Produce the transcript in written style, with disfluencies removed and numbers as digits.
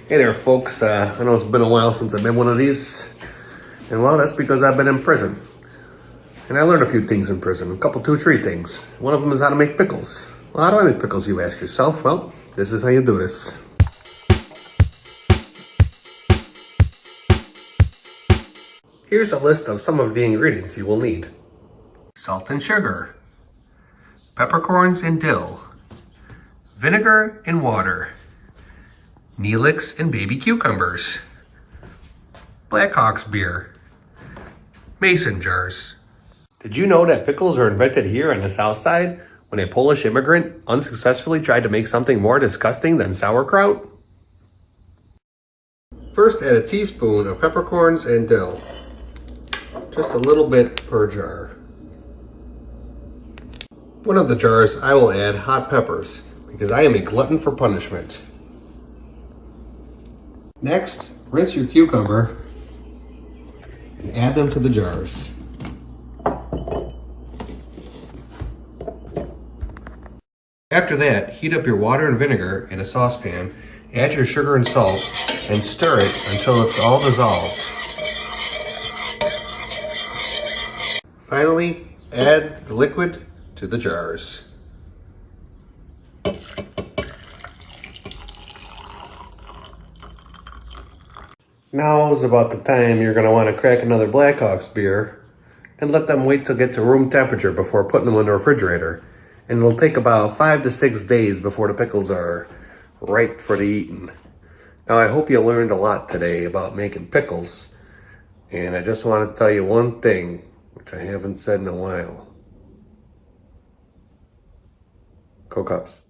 Hey there, folks. I know it's been a while since I've been one of these. And well, that's because I've been in prison. And I learned a few things in prison, a couple, 2, 3 things. One of them is how to make pickles. Well, how do I make pickles, you ask yourself? Well, this is how you do this. Here's a list of some of the ingredients you will need. Salt and sugar, peppercorns and dill, vinegar and water, Neelix and baby cucumbers, Blackhawk's beer, mason jars. Did you know that pickles are invented here on the South Side when a Polish immigrant unsuccessfully tried to make something more disgusting than sauerkraut? First, add a teaspoon of peppercorns and dill. Just a little bit per jar. One of the jars I will add hot peppers because I am a glutton for punishment. Next, rinse your cucumber and add them to the jars. After that, heat up your water and vinegar in a saucepan, add your sugar and salt, and stir it until it's all dissolved. Finally, add the liquid to the jars. Now is about the time you're going to want to crack another Blackhawk's beer and let them wait to get to room temperature before putting them in the refrigerator. And it'll take about 5 to 6 days before the pickles are ripe for the eating. Now I hope you learned a lot today about making pickles. And I just want to tell you one thing, which I haven't said in a while. Go Cubs.